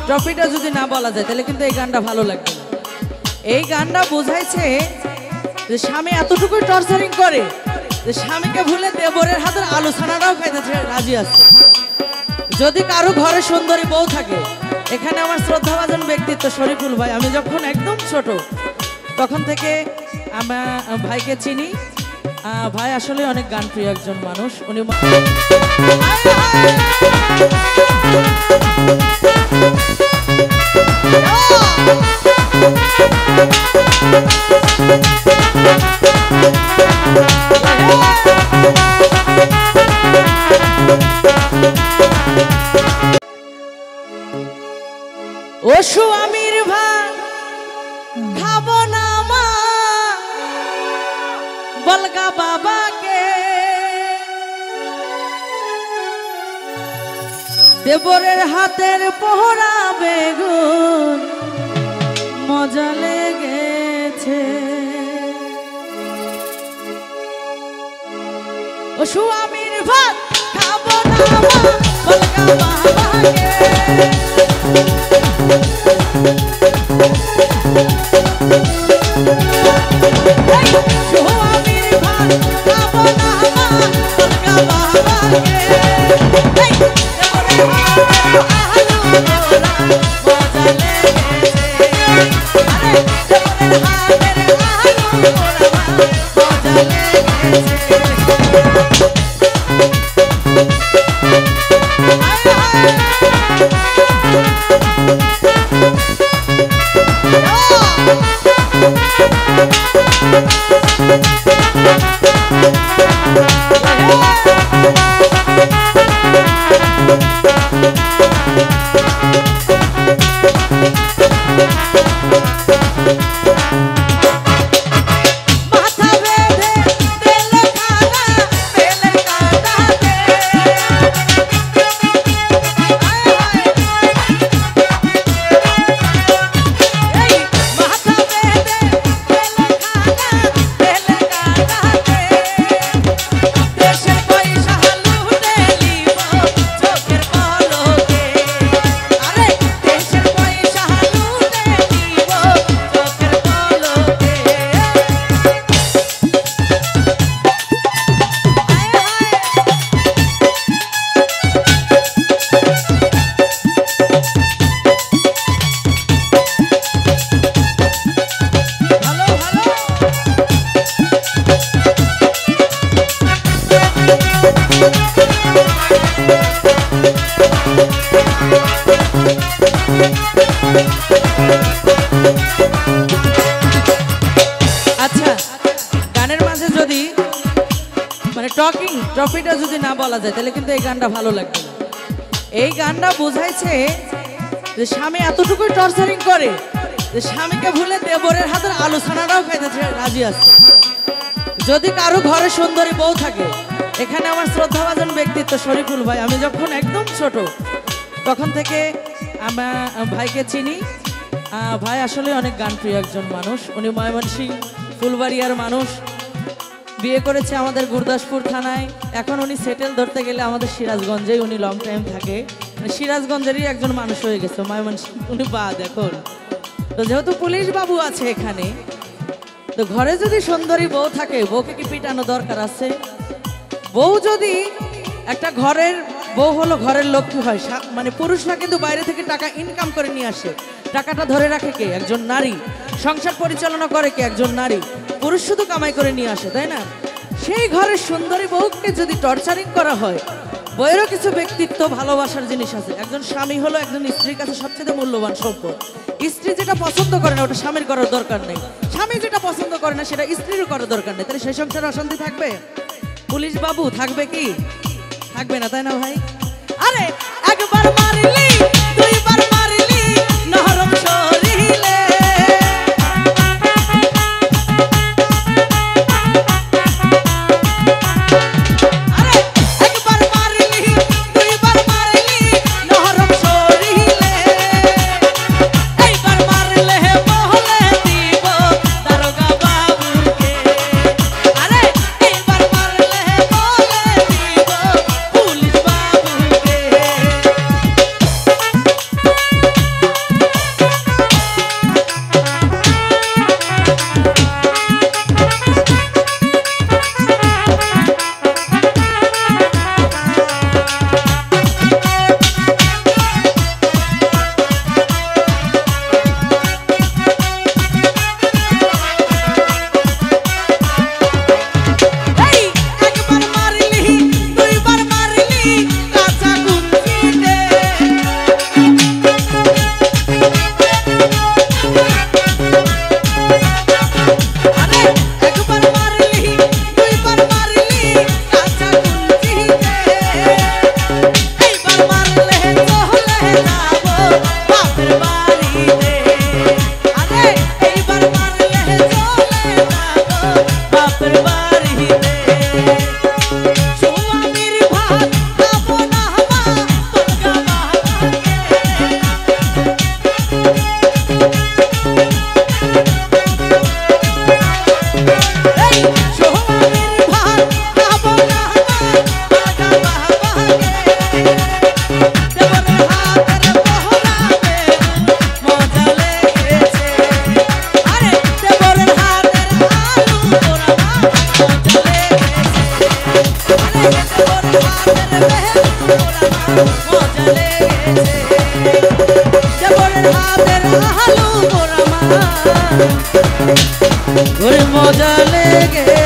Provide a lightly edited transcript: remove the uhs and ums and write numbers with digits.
টপিটা যদি না বলা যায় তাহলে কিন্তু এই গানটা ভালো লাগবে না। এই গানটা বোঝাইছে যে স্বামী এতটুকু টর্চারিং করে যে স্বামীকে ভুলে দেবরের হাতের আলু ছানাটাও খাইতে রাজি আছে। যদি কারো ঘরে সুন্দরী বউ থাকে, এখানে আমার শ্রদ্ধাভাজন ব্যক্তিত্ব শরীফুল ভাই, আমি যখন একদম ছোট তখন থেকে আমার ভাইকে চিনি। ভাই আসলে অনেক গান প্রিয় একজন মানুষ। উনি ও স্বামীর ভাত খাবো না মা বলগা বাবাকে, দেবরের হাতের পোহরা বেগুন মজা লেগেছে। ও স্বামীর ভাত খাবো না মা বলগা বাবাকে, স্বামীর ভাত খাবো না মা বলগা বাবাকে, আচ্ছা গানের মাঝে যদি মানে টপিটা যদি না বলা যায় তাহলে কিন্তু এই গানটা ভালো লাগবে না। এই গানটা বোঝাইছে যে স্বামী এতটুকু টর্চারিং করে যে স্বামীকে ভুলে দেবরের হাতের আলু ছানাটাও খাইতে রাজি আছে। যদি কারো ঘরে সুন্দরী বউ থাকে, এখানে আমার শ্রদ্ধাভাজন ব্যক্তিত্ব শরীফুল ভাই, আমি যখন একদম ছোট তখন থেকে আমার ভাইকে চিনি। ভাই আসলে অনেক গান প্রিয় একজন মানুষ। উনি ময়মনসিংহ ফুলবাড়িয়ার মানুষ, বিয়ে করেছে আমাদের গুরদাসপুর থানায়। এখন উনি সেটেল ধরতে গেলে আমাদের সিরাজগঞ্জেই উনি লং টাইম থাকে, মানে সিরাজগঞ্জেরই একজন মানুষ হয়ে গেছে ময়মনসিংহ উনি বাদ এখন। তো যেহেতু পুলিশ বাবু আছে এখানে, তো ঘরে যদি সুন্দরী বউ থাকে, বউকে কি পিটানো দরকার আছে? বউ যদি একটা ঘরের বউ হলো ঘরের লক্ষ্মী হয়, মানে পুরুষরা কিন্তু বাইরে থেকে টাকা ইনকাম করে নিয়ে আসে, টাকাটা ধরে রাখে কে? একজন নারী। সংসার পরিচালনা করে কে? একজন নারী। পুরুষ শুধু কামাই করে নিয়ে আসে, তাই না? সেই ঘরের সুন্দরী বউকে যদি টর্চারিং করা হয়, বউয়েরও কিছু ব্যক্তিত্ব ভালোবাসার জিনিস আছে। একজন স্বামী হলো একজন স্ত্রীর কাছে সবচেয়ে মূল্যবান সম্পদ। স্ত্রী যেটা পছন্দ করে না ওটা স্বামীর করার দরকার নেই, স্বামী যেটা পছন্দ করে না সেটা স্ত্রীর করার দরকার নেই। তাহলে সেই সংসারে অশান্তি থাকবে? পুলিশ বাবু থাকবে কি? থাকবে না, তাই না ভাই? আরে একবার মারলি দুইবার মারলি নরম শরীরে, মজা লেগে